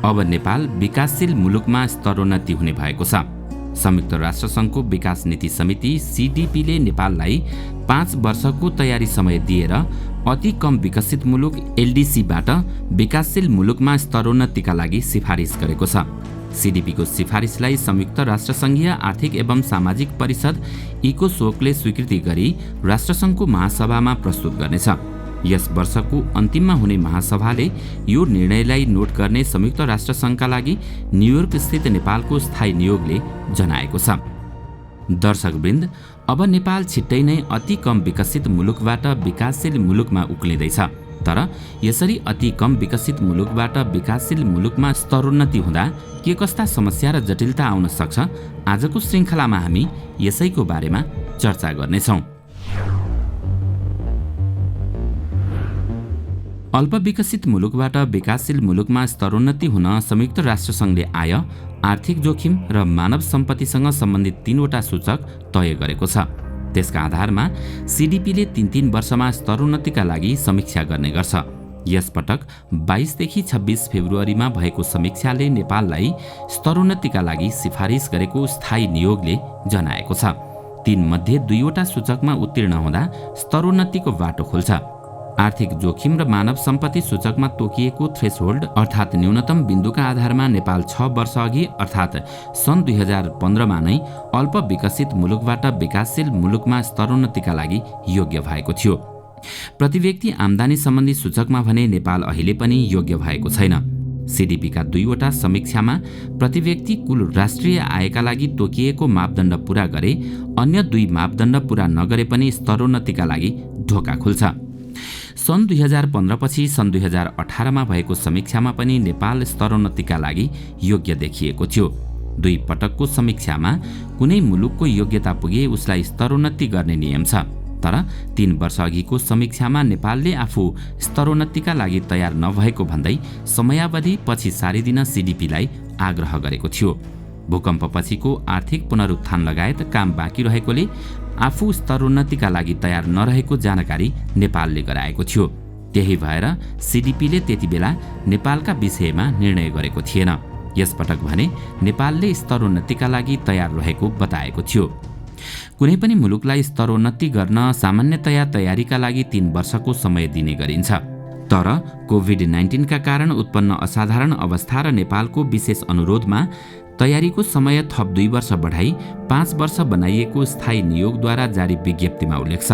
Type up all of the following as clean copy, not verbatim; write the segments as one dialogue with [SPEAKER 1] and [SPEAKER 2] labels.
[SPEAKER 1] अब नेपाल विकासशील मुलुकमा स्तरोन्नति हुने भएको छ। संयुक्त राष्ट्रसङ्घको विकास नीति समिति सीडीपीले नेपाललाई 5 वर्षको तयारी समय दिएर अति कम विकसित मुलुक एलडीसीबाट विकासशील मुलुकमा स्तरोन्नतिका लागि सिफारिस गरेको छ। सीडीपीको सिफारिसलाई संयुक्त राष्ट्रसङ्घीय आर्थिक एवं सामाजिक परिषद इकोसोकले स्वीकृति गरी राष्ट्रसङ्घको महासभामा प्रस्तुत गर्नेछ। यस वर्षको अन्तिममा हुने महासभाले यो निर्णयलाई नोट गर्ने संयुक्त राष्ट्रसङ्घका लागि न्युयोर्क स्थित नेपालको स्थायी नियोगले जनाएको छ। दर्शकवृन्द, अब नेपाल छिट्टै नै अति कम विकसित मुलुकबाट विकासशील मुलुकमा उक्लिँदैछ। तर यसरी अति कम विकसित मुलुकबाट विकासशील मुलुकमा स्तरोन्नति हुँदा के कस्ता समस्या र जटिलता आउन सक्छ, आजको श्रृङ्खलामा हामी यसैको बारेमा चर्चा गर्नेछौँ। अल्पविकसित मुलुकबाट विकासशील मुलुकमा स्तरोन्नति हुन संयुक्त राष्ट्रसङ्घले आय, आर्थिक जोखिम र मानव सम्पत्तिसँग सम्बन्धित 3वटा सूचक तय गरेको छ। त्यसका आधारमा सीडीपीले 3 वर्षमा स्तरोन्नतिका लागि समीक्षा गर्ने गर्छ। यसपटक 22 देखि 26 फेब्रुअरीमा भएको समीक्षाले नेपाललाई स्तरोन्नतिका लागि सिफारिस गरेको स्थायी नियोगले जनाएको छ। 3 मध्ये 2वटा सूचकमा उत्तीर्ण हुँदा स्तरोन्नतिको बाटो खुल्छ। आर्थिक जोखिम र मानव सम्पत्ति सूचकमा तोकिएको थ्रेसहोल्ड अर्थात् न्यूनतम बिन्दुका आधारमा नेपाल 6 वर्ष अघि अर्थात् सन् 2015मा नै अल्प विकसित मुलुकबाट विकासशील मुलुकमा स्तरोन्नतिका लागि योग्य भएको थियो। प्रतिव्यक्ति आम्दानी सम्बन्धी सूचकमा भने नेपाल अहिले पनि योग्य भएको छैन। सीडीपीका 2वटा समीक्षामा प्रतिव्यक्ति कुल राष्ट्रिय आयका लागि तोकिएको मापदण्ड पूरा गरे, अन्य 2 मापदण्ड पूरा नगरे पनि स्तरोन्नतिका लागि ढोका खुल्छ। सन् 2015 पछि सन् 2018मा भएको समीक्षामा पनि नेपाल स्तरोन्नतिका लागि योग्य देखिएको थियो। 2 पटकको समीक्षामा कुनै मुलुकको योग्यता पुगे उसलाई स्तरोन्नति गर्ने नियम छ। तर 3 वर्ष अघिको समीक्षामा नेपालले आफू स्तरोन्नतिका लागि तयार नभएको भन्दै समयावधि पछि सारिदिन सीडीपीलाई आग्रह गरेको थियो। भूकम्पपछिको आर्थिक पुनरुत्थान लगायत काम बाँकी रहेकोले आफू स्तरोन्नतिका लागि तयार नरहेको जानकारी नेपालले गराएको थियो। त्यही भएर सीडीपीले त्यति बेला नेपालका विषयमा निर्णय गरेको थिएन। यसपटक भने नेपालले स्तरोन्नतिका लागि तयार रहेको बताएको थियो। कुनै पनि मुलुकलाई स्तरोन्नति गर्न सामान्यतया तयारीका लागि 3 वर्षको समय दिने गरिन्छ। तर कोभिड-19 का कारण उत्पन्न असाधारण अवस्था र नेपालको विशेष अनुरोधमा तयारीको समय थप 2 वर्ष बढाई 5 वर्ष बनाइएको स्थायी नियोगद्वारा जारी विज्ञप्तिमा उल्लेख छ।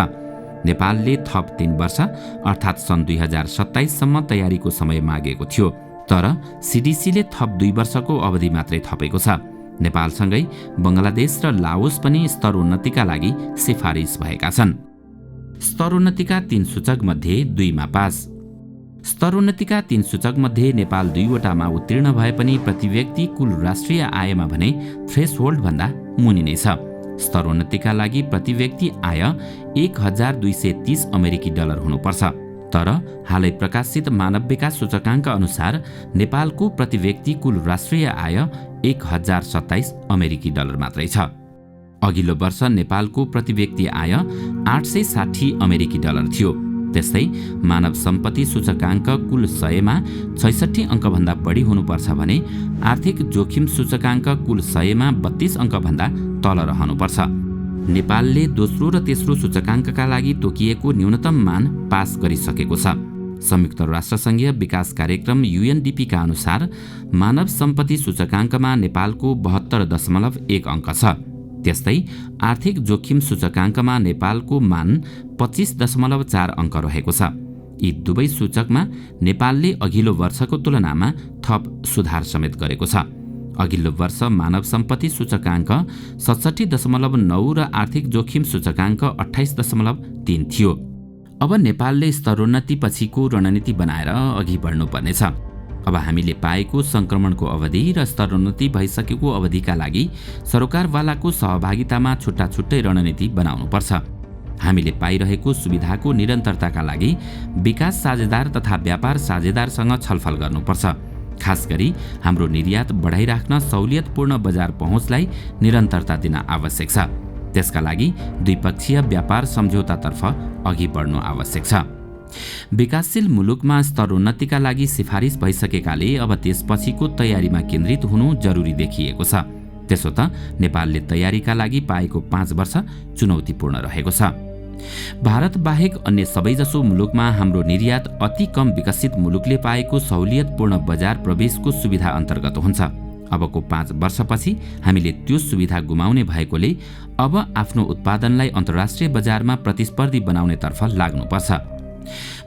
[SPEAKER 1] नेपालले थप 3 वर्ष अर्थात् सन् 2027 सम्म तयारीको समय मागेको थियो। तर सीडीसीले थप 2 वर्षको अवधि मात्रै थपेको छ। नेपालसँगै बङ्गलादेश र लाओस पनि स्तरोन्नतिका लागि सिफारिस भएका छन्। स्तरोन्नतिका 3 सूचक मध्ये 2मा पास। स्तरोन्नतिका 3 सूचक मध्ये नेपाल 2वटामा उत्तीर्ण भए पनि प्रतिव्यक्ति कुल राष्ट्रिय आयमा भने थ्रेसहोल्ड भन्दा मुनि नै छ। स्तरोन्नतिका लागि प्रतिव्यक्ति आय 1230 अमेरिकी डलर हुनुपर्छ। तर हालै प्रकाशित मानव विकास सूचकाङ्क अनुसार नेपालको प्रतिव्यक्ति कुल राष्ट्रिय आय 1027 अमेरिकी डलर मात्रै छ। अघिल्लो वर्ष नेपालको प्रतिव्यक्ति आय 860 अमेरिकी डलर थियो। त्यस्तै मानव सम्पत्ति सूचकाङ्क कुल 100मा 66 अङ्कभन्दा बढी हुनुपर्छ भने आर्थिक जोखिम सूचकाङ्क कुल 100मा 32 अङ्कभन्दा तल रहनुपर्छ। नेपालले दोस्रो र तेस्रो सूचकाङ्कका लागि तोकिएको न्यूनतम मान पास गरिसकेको छ। संयुक्त राष्ट्रसङ्घीय विकास कार्यक्रम UNDP का अनुसार मानव सम्पत्ति सूचकाङ्कमा नेपालको 72.1 अङ्क छ। त्यस्तै आर्थिक जोखिम सूचकाङ्कमा नेपालको मान 25.4 अङ्क रहेको छ। यी दुवै सूचकमा नेपालले अघिल्लो वर्षको तुलनामा थप सुधार समेत गरेको छ। अघिल्लो वर्ष मानव सम्पत्ति सूचकाङ्क 67.9 र आर्थिक जोखिम सूचकाङ्क 28.3 थियो। अब नेपालले स्तरोन्नति पछिको रणनीति बनाएर अघि बढ्नुपर्नेछ। अब हामीले पाएको संक्रमणको अवधि र स्तरोन्नति भइसकेको अवधिका लागि सरकारवालाको सहभागितामा छुट्टा छुट्टै रणनीति बनाउनुपर्छ। हामीले पाइरहेको सुविधाको निरन्तरताका लागि विकास साझेदार तथा व्यापार साझेदारसँग छलफल गर्नुपर्छ। खास गरी हाम्रो निर्यात बढाइराख्न सहुलियतपूर्ण बजार पहुँचलाई निरन्तरता दिन आवश्यक छ। त्यसका लागि द्विपक्षीय व्यापार सम्झौतातर्फ अघि बढ्नु आवश्यक छ। विकासशील मुलुकमा स्तरोन्नतिका लागि सिफारिस भइसकेकाले अब त्यसपछिको तयारीमा केन्द्रित हुनु जरुरी देखिएको छ। त्यसो त नेपालले तयारीका लागि पाएको 5 वर्ष चुनौतीपूर्ण रहेको छ। भारत बाहेक अन्य सबैजसो मुलुकमा हाम्रो निर्यात अति कम विकसित मुलुकले पाएको सहुलियतपूर्ण बजार प्रवेशको सुविधा अन्तर्गत हुन्छ। अबको 5 वर्षपछि हामीले त्यो सुविधा गुमाउने भएकोले अब आफ्नो उत्पादनलाई अन्तर्राष्ट्रिय बजारमा प्रतिस्पर्धी बनाउनेतर्फ लाग्नुपर्छ।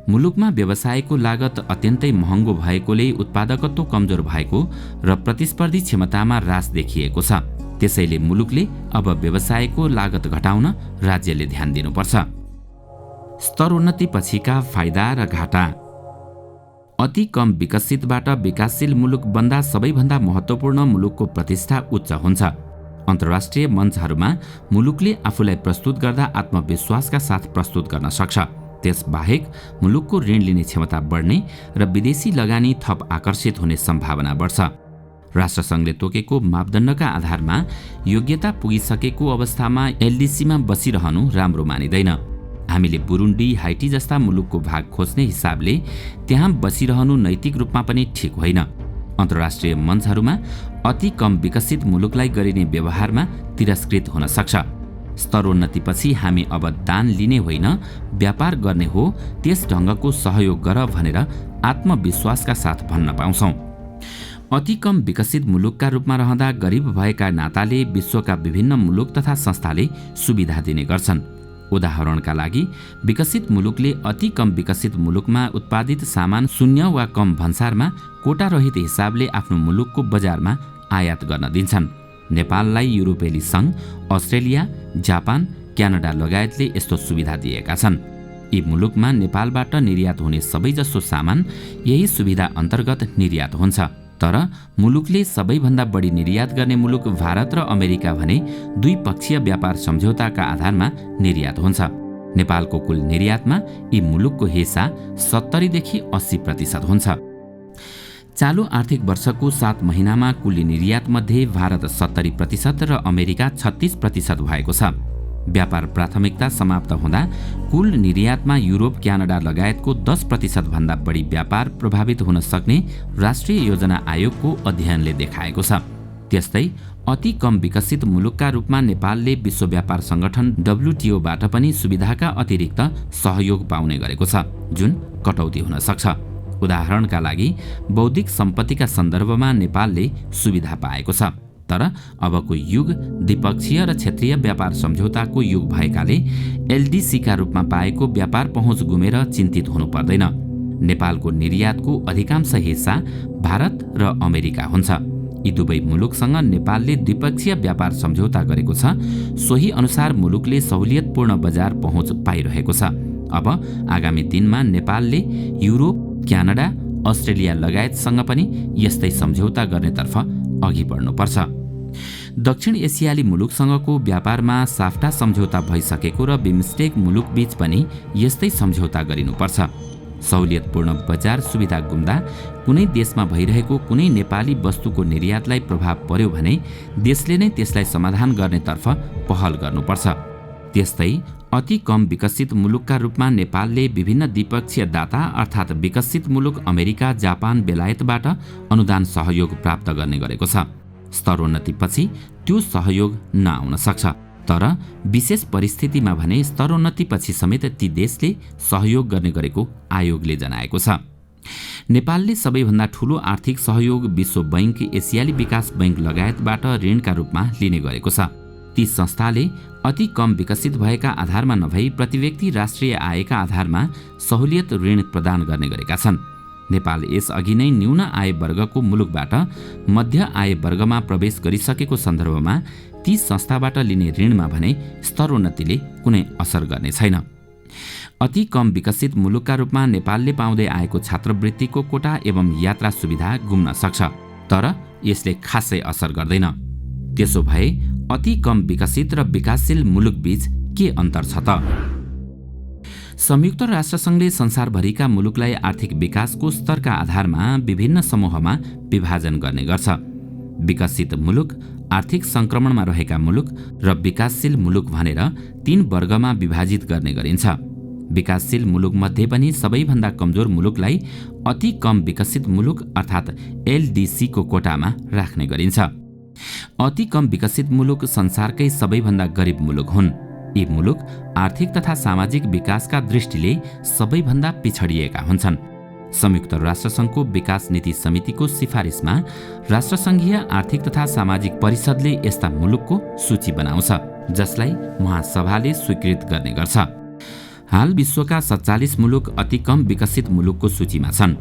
[SPEAKER 1] मुलुकमा व्यवसायको लागत अत्यन्तै महँगो भएकोले उत्पादकत्व कमजोर भएको र प्रतिस्पर्धी क्षमतामा ह्रास देखिएको छ। त्यसैले मुलुकले अब व्यवसायको लागत घटाउन राज्यले ध्यान दिनुपर्छ। स्तरोन्नति पछिका फाइदा र घाटा। अति कम विकसितबाट विकासशील मुलुक बन्दा सबैभन्दा महत्त्वपूर्ण मुलुकको प्रतिष्ठा उच्च हुन्छ। अन्तर्राष्ट्रिय मञ्चहरूमा मुलुकले आफूलाई प्रस्तुत गर्दा आत्मविश्वासका साथ प्रस्तुत गर्न सक्छ। त्यसबाहेक मुलुकको ऋण लिने क्षमता बढ्ने र विदेशी लगानी थप आकर्षित हुने सम्भावना बढ्छ। राष्ट्रसङ्घले तोकेको मापदण्डका आधारमा योग्यता पुगिसकेको अवस्थामा एलडीसीमा बसिरहनु राम्रो मानिँदैन। हामीले बुरुन्डी, हाइटी जस्ता मुलुकको भाग खोज्ने हिसाबले त्यहाँ बसिरहनु नैतिक रूपमा पनि ठिक होइन। अन्तर्राष्ट्रिय मञ्चहरूमा अति कम विकसित मुलुकलाई गरिने व्यवहारमा तिरस्कृत हुन सक्छ। स्तरोन्नतिपछि हामी अब दान लिने होइन, व्यापार गर्ने हो, त्यस ढङ्गको सहयोग गर भनेर आत्मविश्वासका साथ भन्न पाउँछौँ। अति कम विकसित मुलुकका रूपमा रहँदा गरिब भएका नाताले विश्वका विभिन्न मुलुक तथा संस्थाले सुविधा दिने गर्छन्। उदाहरणका लागि विकसित मुलुकले अति कम विकसित मुलुकमा उत्पादित सामान शून्य वा कम भन्सारमा कोटा रहित हिसाबले आफ्नो मुलुकको बजारमा आयात गर्न दिन्छन्। नेपाललाई युरोपेली सङ्घ, अस्ट्रेलिया, जापान, क्यानाडा लगायतले यस्तो सुविधा दिएका छन्। यी मुलुकमा नेपालबाट निर्यात हुने सबैजसो सामान यही सुविधा अन्तर्गत निर्यात हुन्छ। तर मुलुकले सबैभन्दा बढी निर्यात गर्ने मुलुक भारत र अमेरिका भने द्विपक्षीय व्यापार सम्झौताका आधारमा निर्यात हुन्छ। नेपालको कुल निर्यातमा यी मुलुकको हिस्सा 70 देखि 80% हुन्छ। चालु आर्थिक वर्षको 7 महिनामा कुल निर्यात मध्ये भारत 70% र अमेरिका 36% भएको छ। व्यापार प्राथमिकता समाप्त हुँदा कुल निर्यातमा युरोप, क्यानाडा लगायतको 10% भन्दा बढी व्यापार प्रभावित हुन सक्ने राष्ट्रिय योजना आयोगको अध्ययनले देखाएको छ। त्यस्तै अति कम विकसित मुलुकका रूपमा नेपालले विश्व व्यापार संगठन WTOबाट पनि सुविधाका अतिरिक्त सहयोग पाउने गरेको छ, जुन कटौती हुन सक्छ। उदाहरणका लागि बौद्धिक सम्पत्तिका सन्दर्भमा नेपालले सुविधा पाएको छ। तर अबको युग द्विपक्षीय र क्षेत्रीय व्यापार सम्झौताको युग भएकाले एलडीसीका रूपमा पाएको व्यापार पहुँच गुमेर चिन्तित हुनु पर्दैन। नेपालको निर्यातको अधिकांश हिस्सा भारत र अमेरिका हुन्छ। यी दुवै मुलुकसँग नेपालले द्विपक्षीय व्यापार सम्झौता गरेको छ। सोही अनुसार मुलुकले सहुलियतपूर्ण बजार पहुँच पाइरहेको छ। अब आगामी दिनमा नेपालले युरोप, क्यानाडा, अस्ट्रेलिया लगायतसँग पनि यस्तै सम्झौता गर्नेतर्फ अघि बढ्नुपर्छ। दक्षिण एसियाली मुलुकसँगको व्यापारमा साफ्टा सम्झौता भइसकेको र बिमस्टेक मुलुकबीच पनि यस्तै सम्झौता गरिनुपर्छ। सहुलियतपूर्ण बजार सुविधा गुम्दा कुनै देशमा भइरहेको कुनै नेपाली वस्तुको निर्यातलाई प्रभाव पर्यो भने देशले नै त्यसलाई समाधान गर्नेतर्फ पहल गर्नुपर्छ। त्यस्तै अति कम विकसित मुलुकका रूपमा नेपालले विभिन्न द्विपक्षीय दाता अर्थात् विकसित मुलुक अमेरिका, जापान, बेलायतबाट अनुदान सहयोग प्राप्त गर्ने गरेको छ। स्तरोन्नतिपछि त्यो सहयोग नआउन सक्छ। तर विशेष परिस्थितिमा भने स्तरोन्नतिपछि समेत ती देशले सहयोग गर्ने गरेको आयोगले जनाएको छ। नेपालले सबैभन्दा ठूलो आर्थिक सहयोग विश्व बैंक, एसियाली विकास बैंक लगायतबाट ऋणका रूपमा लिने गरेको छ। ती संस्थाले अति कम विकसित भएका आधारमा नभई प्रतिव्यक्ति राष्ट्रिय आयका आधारमा सहुलियत ऋण प्रदान गर्ने गरेका छन्। नेपाल यसअघि नै न्यून आय वर्गको मुलुकबाट मध्य आय वर्गमा प्रवेश गरिसकेको सन्दर्भमा ती संस्थाबाट लिने ऋणमा भने स्तरोन्नतिले कुनै असर गर्ने छैन। अति कम विकसित मुलुकका रूपमा नेपालले पाउँदै आएको छात्रवृत्तिको कोटा एवं यात्रा सुविधा गुम्न सक्छ, तर यसले खासै असर गर्दैन। त्यसो भए अति कम विकसित र विकासशील मुलुकबीच के अन्तर छ त? संयुक्त राष्ट्रसङ्घले संसारभरिका मुलुकलाई आर्थिक विकासको स्तरका आधारमा विभिन्न समूहमा विभाजन गर्ने गर्छ। विकसित मुलुक, आर्थिक सङ्क्रमणमा रहेका मुलुक र विकासशील मुलुक भनेर 3 वर्गमा विभाजित गर्ने गरिन्छ। विकासशील मुलुकमध्ये पनि सबैभन्दा कमजोर मुलुकलाई अति कम विकसित मुलुक अर्थात् एलडीसीको कोटामा राख्ने गरिन्छ। अति कम विकसित मुलुक संसारकै सबैभन्दा गरिब मुलुक हुन्। यी मुलुक आर्थिक तथा सामाजिक विकासका दृष्टिले सबैभन्दा पिछडिएका हुन्छन्। संयुक्त राष्ट्रसङ्घको विकास नीति समितिको सिफारिसमा राष्ट्रसङ्घीय आर्थिक तथा सामाजिक परिषदले यस्ता मुलुकको सूची बनाउँछ, जसलाई महासभाले स्वीकृत गर्ने गर्छ। हाल विश्वका 47 मुलुक अति कम विकसित मुलुकको सूचीमा छन्।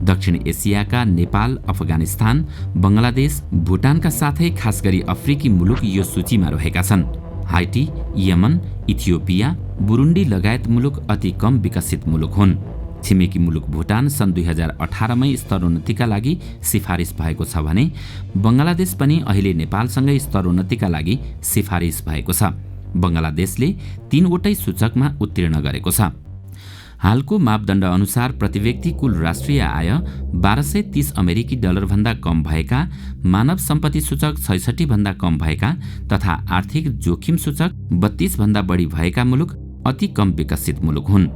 [SPEAKER 1] दक्षिण एसियाका नेपाल, अफगानिस्तान, बङ्गलादेश, भुटानका साथै खास गरी अफ्रिकी मुलुक यो सूचीमा रहेका छन्। हाइटी, यमन, इथियोपिया, बुरुन्डी लगायत मुलुक अति कम विकसित मुलुक हुन्। छिमेकी मुलुक भुटान सन् 2018मै स्तरोन्नतिका लागि सिफारिस भएको छ भने बङ्गलादेश पनि अहिले नेपालसँगै स्तरोन्नतिका लागि सिफारिस भएको छ। बङ्गलादेशले 3वटै सूचकमा उत्तीर्ण गरेको छ। हालको मापदण्ड अनुसार प्रति व्यक्ति कुल राष्ट्रिय आय 1230 अमेरिकी डलरभन्दा कम भएका, मानव सम्पत्ति सूचक 66 भन्दा कम भएका तथा आर्थिक जोखिम सूचक 32 भन्दा बढी भएका मुलुक अति कम विकसित मुलुक हुन्।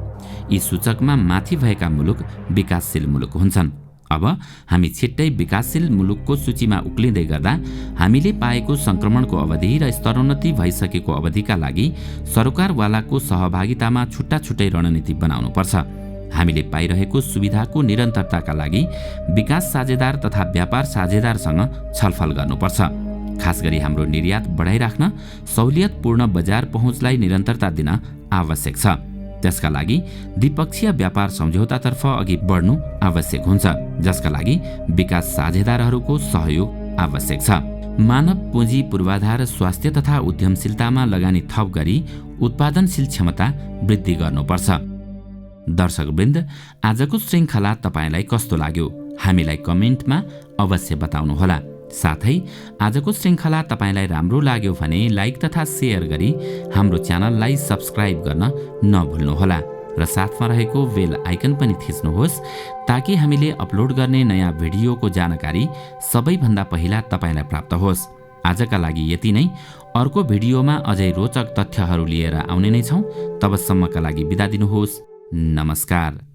[SPEAKER 1] यी सूचकमा माथि भएका मुलुक विकासशील मुलुक हुन्छन्। अब हामी छिट्टै विकासशील मुलुकको सूचीमा उक्लिँदै गर्दा हामीले पाएको संक्रमणको अवधि र स्तरोन्नति भइसकेको अवधिका लागि सरकारवालाको सहभागितामा छुट्टा छुट्टै रणनीति बनाउनुपर्छ। हामीले पाइरहेको सुविधाको निरन्तरताका लागि विकास साझेदार तथा व्यापार साझेदारसँग छलफल गर्नुपर्छ। खास गरी हाम्रो निर्यात बढाइराख्न सहुलियतपूर्ण बजार पहुँचलाई निरन्तरता दिन आवश्यक छ। त्यसका लागि द्विपक्षीय व्यापार सम्झौतातर्फ अघि बढ्नु आवश्यक हुन्छ, जसका लागि विकास साझेदारहरूको सहयोग आवश्यक छ। मानव पुँजी, पूर्वाधार, स्वास्थ्य तथा उद्यमशीलतामा लगानी थप गरी उत्पादनशील क्षमता वृद्धि गर्नुपर्छ। दर्शकवृन्द, आजको श्रृङ्खला तपाईलाई कस्तो लाग्यो? हामीलाई कमेन्टमा अवश्य बताउनुहोला। साथै आजको श्रृङ्खला तपाईलाई राम्रो लाग्यो भने लाइक तथा सेयर गरी हाम्रो च्यानललाई सब्स्क्राइब गर्न नभुल्नुहोला र साथमा रहेको बेल आइकन पनि थिच्नुहोस्, ताकि हामीले अपलोड गर्ने नयाँ भिडियोको जानकारी सबैभन्दा पहिला तपाईलाई प्राप्त होस्। आजका लागि यति नै। अर्को भिडियोमा अझै रोचक तथ्यहरू लिएर आउने नै छौँ। तबसम्मका लागि बिदा दिनुहोस्। नमस्कार।